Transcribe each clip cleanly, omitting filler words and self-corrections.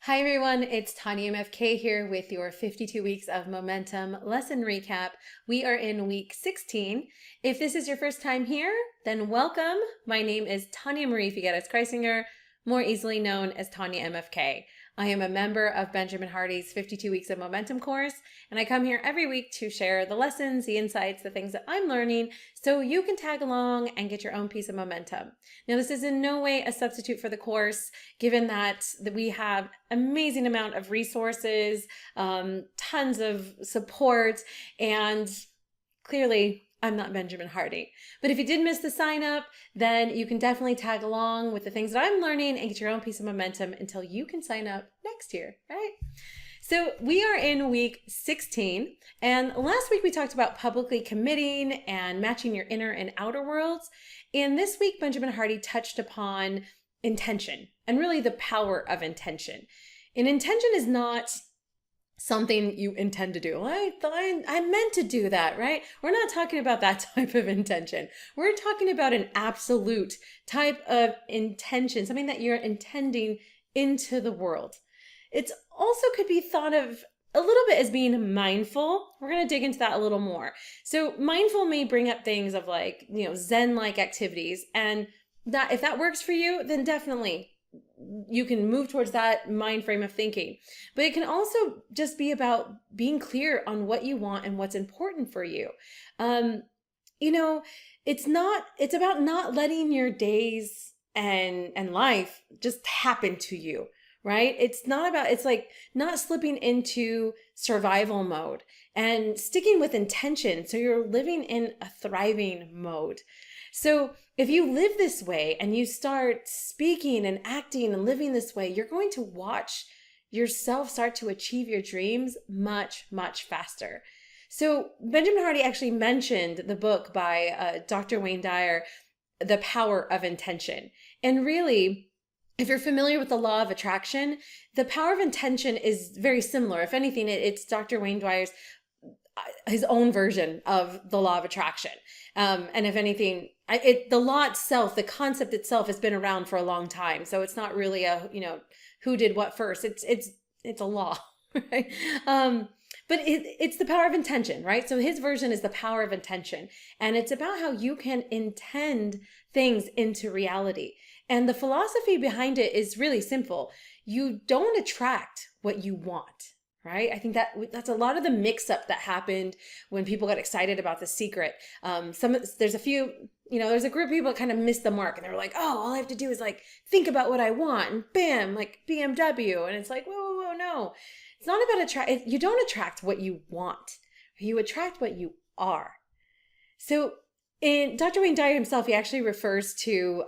Hi everyone, it's TanyaMFK here with your 52 weeks of momentum lesson recap. We are in week 16. If this is your first time here, then welcome. My name is Tanya Marie Figueres-Kreisinger, more easily known as TanyaMFK. I am a member of Benjamin Hardy's 52 Weeks of Momentum course, and I come here every week to share the lessons, the insights, the things that I'm learning so you can tag along and get your own piece of momentum. Now, this is in no way a substitute for the course, given that we have amazing amount of resources, tons of support, and clearly I'm not Benjamin Hardy. But if you did miss the sign up, then you can definitely tag along with the things that I'm learning and get your own piece of momentum until you can sign up next year, right? So we are in week 16, and last week we talked about publicly committing and matching your inner and outer worlds. And this week, Benjamin Hardy touched upon intention and really the power of intention. And intention is not something you intend to do. I meant to do that, right? We're not talking about that type of intention. We're talking about an absolute type of intention, something that you're intending into the world. It's also could be thought of a little bit as being mindful. We're going to dig into that a little more. So mindful may bring up things of like, Zen-like activities. And that if that works for you, then definitely you can move towards that mind frame of thinking. But it can also just be about being clear on what you want and what's important for you. It's about not letting your days and life just happen to you, right? It's like not slipping into survival mode and sticking with intention. So you're living in a thriving mode. So if you live this way and you start speaking and acting and living this way, you're going to watch yourself start to achieve your dreams much, much faster. So Benjamin Hardy actually mentioned the book by Dr. Wayne Dyer, The Power of Intention. And really, if you're familiar with the law of attraction, the power of intention is very similar. If anything, it's Dr. Wayne Dyer's his own version of the law of attraction. And if anything, the law itself, the concept itself has been around for a long time. So it's not really who did what first. It's a law, right? But it's the power of intention, right? So his version is the power of intention. And it's about how you can intend things into reality. And the philosophy behind it is really simple. You don't attract what you want. Right? I think that's a lot of the mix-up that happened when people got excited about The Secret. There's a group of people that kind of missed the mark, and they were like, "Oh, all I have to do is like think about what I want, and bam, like BMW." And it's like, whoa, no, it's not about attract. You don't attract what you want. You attract what you are. So, in Dr. Wayne Dyer himself, he actually refers to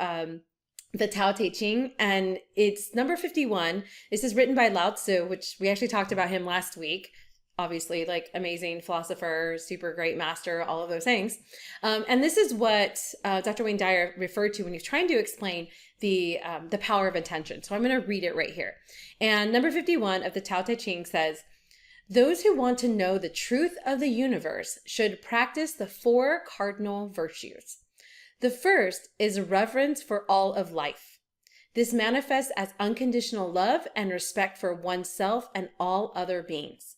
the Tao Te Ching, and it's number 51. This is written by Lao Tzu, which we actually talked about him last week. Obviously, like amazing philosopher, super great master, all of those things. And this is what Dr. Wayne Dyer referred to when he's trying to explain the power of intention. So I'm going to read it right here. And number 51 of the Tao Te Ching says, "Those who want to know the truth of the universe should practice the 4 cardinal virtues. The first is reverence for all of life. This manifests as unconditional love and respect for oneself and all other beings.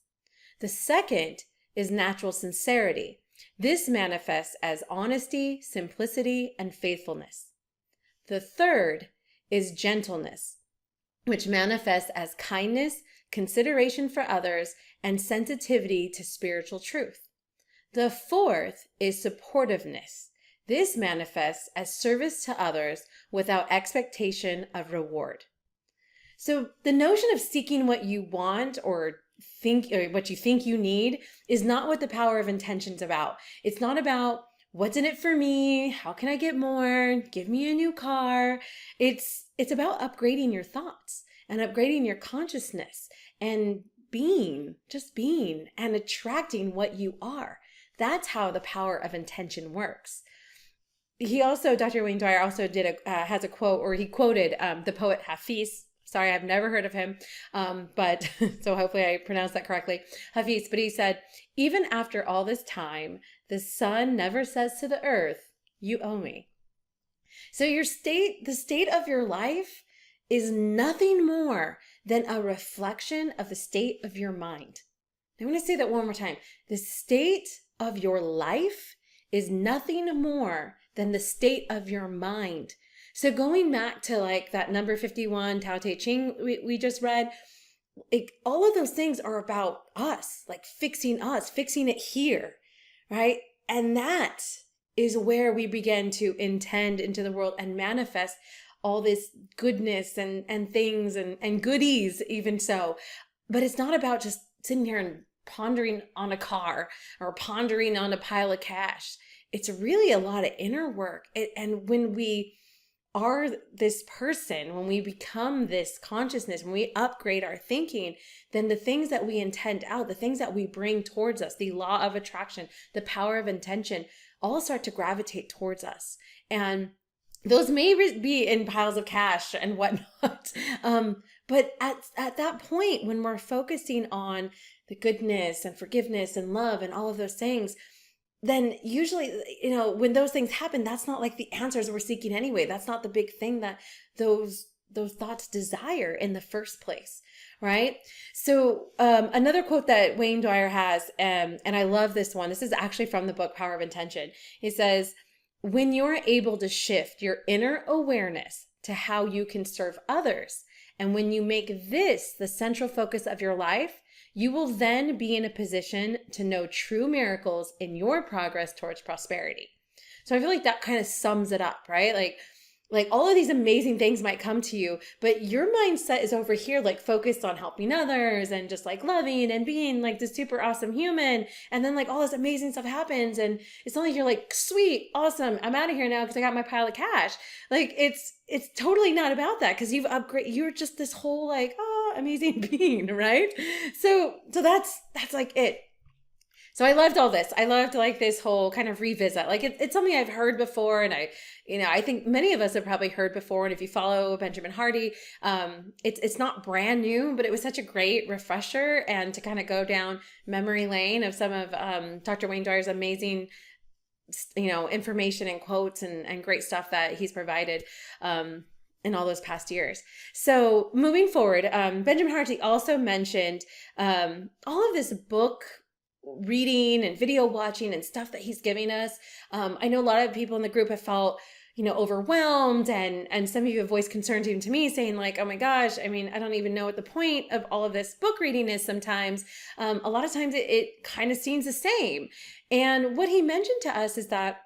The second is natural sincerity. This manifests as honesty, simplicity, and faithfulness. The third is gentleness, which manifests as kindness, consideration for others, and sensitivity to spiritual truth. The fourth is supportiveness. This manifests as service to others without expectation of reward." So the notion of seeking what you want or what you think you need is not what the power of intention is about. It's not about what's in it for me, how can I get more, give me a new car. It's about upgrading your thoughts and upgrading your consciousness and just being and attracting what you are. That's how the power of intention works. Dr. Wayne Dyer also has a quote, or he quoted the poet Hafiz. Sorry, I've never heard of him, but so hopefully I pronounced that correctly, Hafiz. But he said, "Even after all this time, the sun never says to the earth, 'You owe me.'" So the state of your life is nothing more than a reflection of the state of your mind. I want to say that one more time. The state of your life is nothing more than the state of your mind. So going back to like that number 51, Tao Te Ching we just read, all of those things are about us, like fixing it here, right? And that is where we begin to intend into the world and manifest all this goodness and things and goodies even so. But it's not about just sitting here and pondering on a car or pondering on a pile of cash. It's really a lot of inner work. And when we are this person, when we become this consciousness, when we upgrade our thinking, then the things that we intend out, the things that we bring towards us, the law of attraction, the power of intention, all start to gravitate towards us. And those may be in piles of cash and whatnot. But at that point, when we're focusing on the goodness and forgiveness and love and all of those things, then usually, when those things happen, that's not like the answers we're seeking anyway. That's not the big thing that those thoughts desire in the first place, right? So another quote that Wayne Dyer has, and I love this one. This is actually from the book Power of Intention. He says, when you're able to shift your inner awareness to how you can serve others, and when you make this the central focus of your life, you will then be in a position to know true miracles in your progress towards prosperity. So I feel like that kind of sums it up, right? Like all of these amazing things might come to you, but your mindset is over here, like focused on helping others and just like loving and being like this super awesome human. And then like all this amazing stuff happens and it's not like you're like, sweet, awesome, I'm out of here now because I got my pile of cash. Like it's totally not about that, because you're just this whole like, amazing being, right? So that's like it. So I loved all this. I loved like this whole kind of revisit. Like it's something I've heard before, and I think many of us have probably heard before. And if you follow Benjamin Hardy, it's not brand new, but it was such a great refresher, and to kind of go down memory lane of some of Dr. Wayne Dyer's amazing, information and quotes and great stuff that he's provided in all those past years. So moving forward, Benjamin Hardy also mentioned all of this book reading and video watching and stuff that he's giving us. I know a lot of people in the group have felt, overwhelmed, and some of you have voiced concerns even to me, saying like, oh my gosh, I mean, I don't even know what the point of all of this book reading is sometimes. A lot of times it kind of seems the same. And what he mentioned to us is that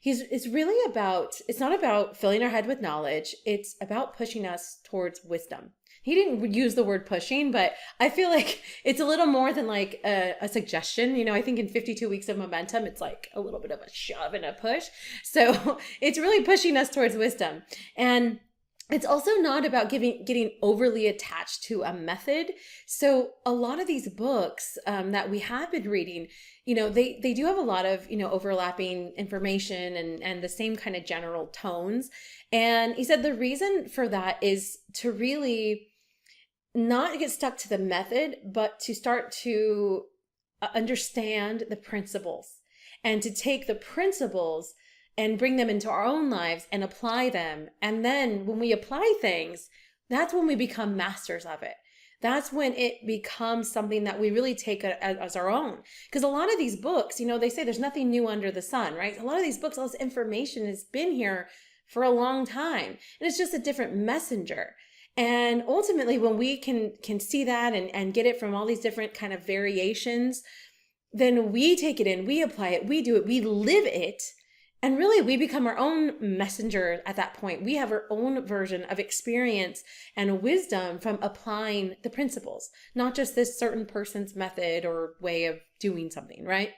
it's not about filling our head with knowledge. It's about pushing us towards wisdom. He didn't use the word pushing, but I feel like it's a little more than like a suggestion. I think in 52 weeks of momentum, it's like a little bit of a shove and a push. So it's really pushing us towards wisdom. And it's also not about getting overly attached to a method. So a lot of these books that we have been reading, they do have a lot of, overlapping information and the same kind of general tones. And he said the reason for that is to really not get stuck to the method, but to start to understand the principles, and to take the principles and bring them into our own lives and apply them. And then when we apply things, that's when we become masters of it. That's when it becomes something that we really take as our own. Because a lot of these books, they say there's nothing new under the sun, right? A lot of these books, all this information has been here for a long time, and it's just a different messenger. And ultimately, when we can see that and get it from all these different kind of variations, then we take it in, we apply it, we do it, we live it. And really, we become our own messenger at that point. We have our own version of experience and wisdom from applying the principles, not just this certain person's method or way of doing something, right?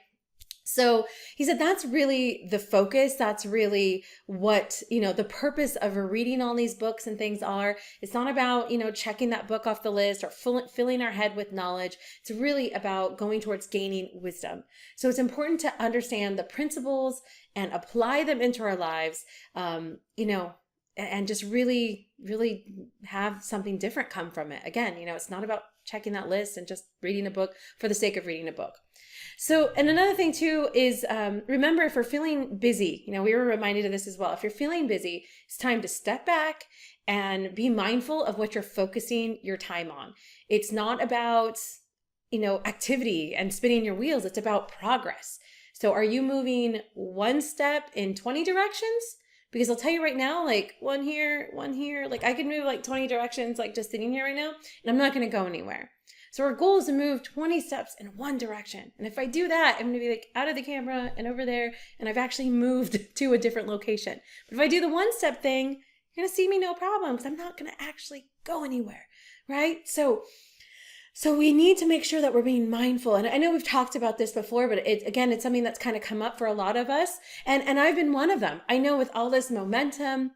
So he said that's really the focus. That's really what, the purpose of reading all these books and things are. It's not about, checking that book off the list or filling our head with knowledge. It's really about going towards gaining wisdom. So it's important to understand the principles and apply them into our lives, and just really, really have something different come from it. Again, it's not about checking that list and just reading a book for the sake of reading a book. So, and another thing too is remember, if we're feeling busy, we were reminded of this as well. If you're feeling busy, it's time to step back and be mindful of what you're focusing your time on. It's not about, activity and spinning your wheels. It's about progress. So are you moving one step in 20 directions? Because I'll tell you right now, like one here, like I can move like 20 directions, like just sitting here right now, and I'm not going to go anywhere. So our goal is to move 20 steps in one direction. And if I do that, I'm going to be like out of the camera and over there, and I've actually moved to a different location. But if I do the one step thing, you're going to see me no problem, because I'm not going to actually go anywhere, right? So we need to make sure that we're being mindful. And I know we've talked about this before, but it's something that's kind of come up for a lot of us. And I've been one of them. I know with all this momentum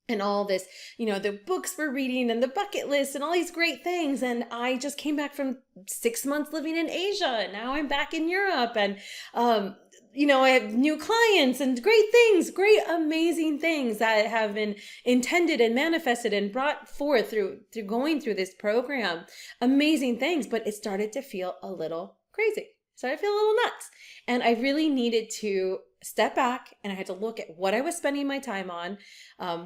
and all this, the books we're reading and the bucket list and all these great things. And I just came back from 6 months living in Asia. And now I'm back in Europe. And, I have new clients and great things, great, amazing things that have been intended and manifested and brought forth through going through this program. Amazing things, but it started to feel a little crazy. Started to feel a little nuts. And I really needed to step back, and I had to look at what I was spending my time on.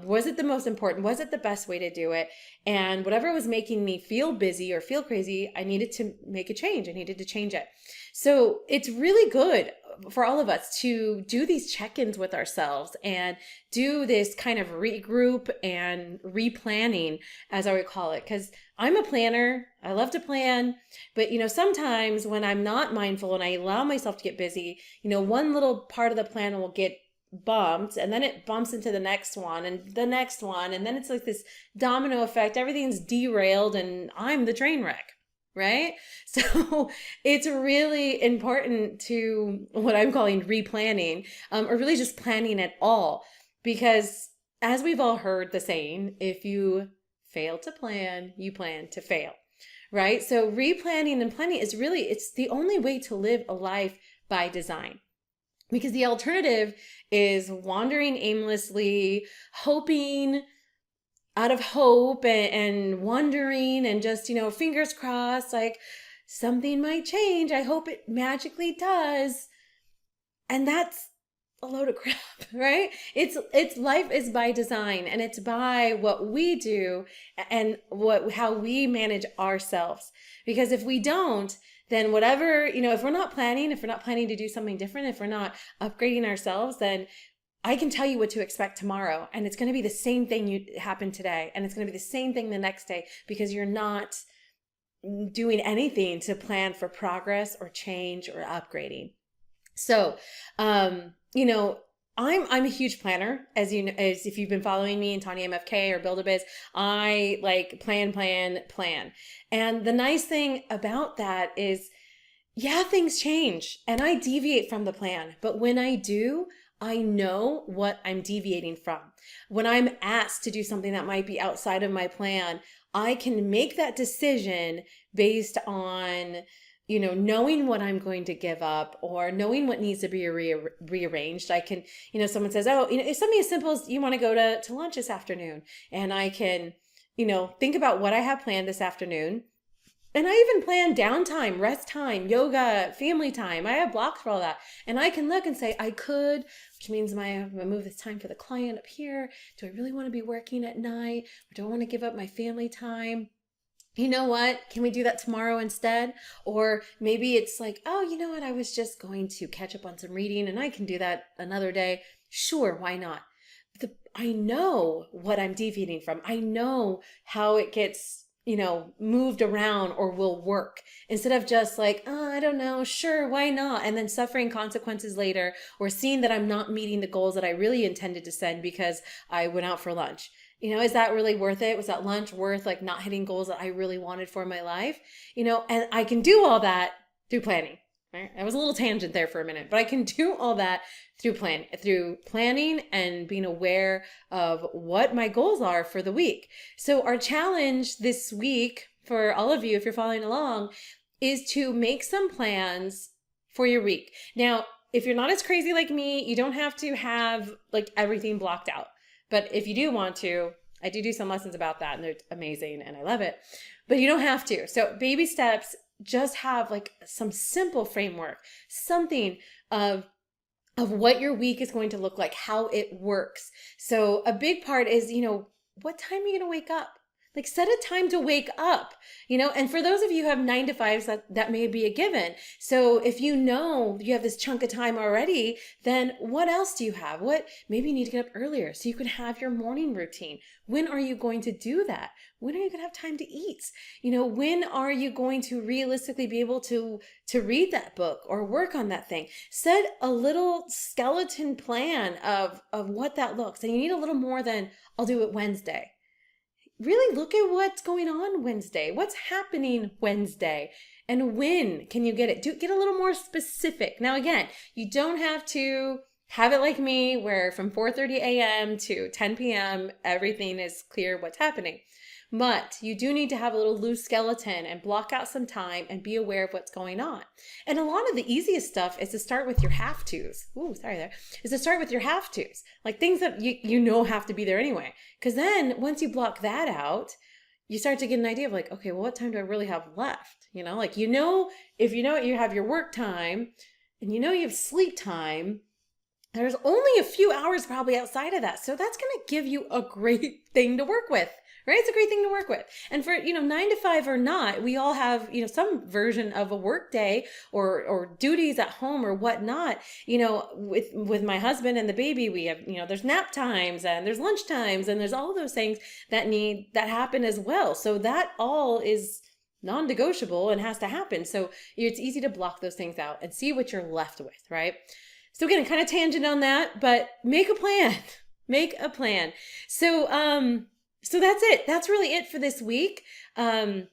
Was it the most important? Was it the best way to do it? And whatever was making me feel busy or feel crazy, I needed to make a change. I needed to change it. So it's really good for all of us to do these check-ins with ourselves and do this kind of regroup and replanning, as I would call it, because I'm a planner. I love to plan, but sometimes when I'm not mindful and I allow myself to get busy, one little part of the plan will get bumped, and then it bumps into the next one and the next one, and then it's like this domino effect. Everything's derailed and I'm the train wreck. Right? So it's really important to what I'm calling replanning, or really just planning at all, because as we've all heard the saying, if you fail to plan, you plan to fail, right? So replanning and planning is really, it's the only way to live a life by design. Because the alternative is wandering aimlessly, hoping out of hope and wondering and just, fingers crossed, like something might change. I hope it magically does. And that's a load of crap, right? It's life is by design, and it's by what we do and how we manage ourselves. Because if we don't, then whatever, if we're not planning to do something different, if we're not upgrading ourselves, then I can tell you what to expect tomorrow, and it's going to be the same thing happened today, and it's going to be the same thing the next day, because you're not doing anything to plan for progress or change or upgrading. So, I'm a huge planner, as as if you've been following me in TanyaMFK or Build a Biz. I like plan. And the nice thing about that is, yeah, things change and I deviate from the plan, but when I do, I know what I'm deviating from. When I'm asked to do something that might be outside of my plan, I can make that decision based on, knowing what I'm going to give up or knowing what needs to be rearranged. I can, someone says, oh, it's something as simple as you want to go to lunch this afternoon. And I can, think about what I have planned this afternoon. And I even plan downtime, rest time, yoga, family time. I have blocks for all that. And I can look and say, I could, which means I'm going to move this time for the client up here. Do I really want to be working at night? Or do I want to give up my family time? You know what? Can we do that tomorrow instead? Or maybe it's like, oh, you know what? I was just going to catch up on some reading and I can do that another day. Sure, why not? I know what I'm deviating from. I know how it gets moved around or will work, instead of just like, oh, I don't know, sure, why not? And then suffering consequences later, or seeing that I'm not meeting the goals that I really intended to send because I went out for lunch. Is that really worth it? Was that lunch worth like not hitting goals that I really wanted for my life? And I can do all that through planning. Right? That was a little tangent there for a minute, but I can do all that through planning and being aware of what my goals are for the week. So our challenge this week for all of you, if you're following along, is to make some plans for your week. Now, if you're not as crazy like me, you don't have to have like everything blocked out. But if you do want to, I do some lessons about that, and they're amazing and I love it. But you don't have to. So baby steps, just have like some simple framework, something of what your week is going to look like, how it works. So a big part is, what time are you going to wake up? Like set a time to wake up, and for those of you who have 9 to 5s, that may be a given. So if you have this chunk of time already, then what else do you have? Maybe you need to get up earlier so you can have your morning routine. When are you going to do that? When are you going to have time to eat? When are you going to realistically be able to read that book or work on that thing? Set a little skeleton plan of what that looks. And you need a little more than I'll do it Wednesday. Really look at what's going on Wednesday. What's happening Wednesday? And when can you get it? Get a little more specific. Now, again, you don't have to have it like me where from 4:30 a.m. to 10 p.m., everything is clear what's happening. But you do need to have a little loose skeleton and block out some time and be aware of what's going on. And a lot of the easiest stuff is to start with your have-tos. Is to start with your have-tos. Like things that you have to be there anyway. Because then once you block that out, you start to get an idea of like, okay, well, what time do I really have left? If you have your work time and you have sleep time, there's only a few hours probably outside of that. So that's going to give you a great thing to work with. Right? It's a great thing to work with. And for, 9 to 5 or not, we all have, some version of a work day or duties at home or whatnot. With my husband and the baby, we have, there's nap times and there's lunch times and there's all those things that happen as well. So that all is non-negotiable and has to happen. So it's easy to block those things out and see what you're left with, right? So again, kind of tangent on that, but make a plan. Make a plan. So that's it. That's really it for this week. Live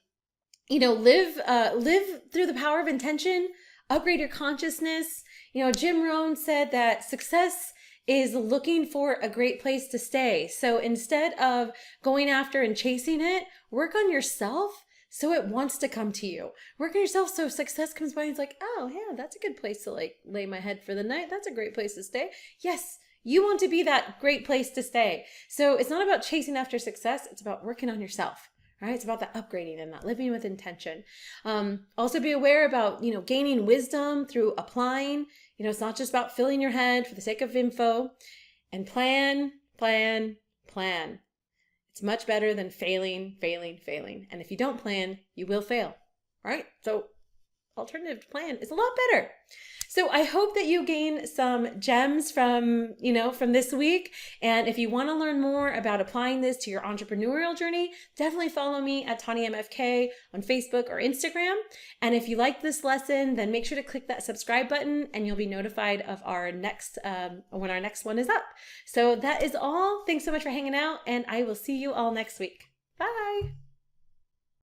through the power of intention, upgrade your consciousness. Jim Rohn said that success is looking for a great place to stay. So instead of going after and chasing it, work on yourself so it wants to come to you. Work on yourself so success comes by and it's like, oh yeah, that's a good place to like lay my head for the night. That's a great place to stay. Yes. You want to be that great place to stay. So it's not about chasing after success. It's about working on yourself, right? It's about that upgrading and that living with intention. Also be aware about, gaining wisdom through applying. It's not just about filling your head for the sake of info. And plan. It's much better than failing. And if you don't plan, you will fail, right? So alternative to plan is a lot better. So I hope that you gain some gems from this week. And if you want to learn more about applying this to your entrepreneurial journey, definitely follow me at TanyaMFK on Facebook or Instagram. And if you like this lesson, then make sure to click that subscribe button and you'll be notified of our next, when our next one is up. So that is all. Thanks so much for hanging out and I will see you all next week. Bye.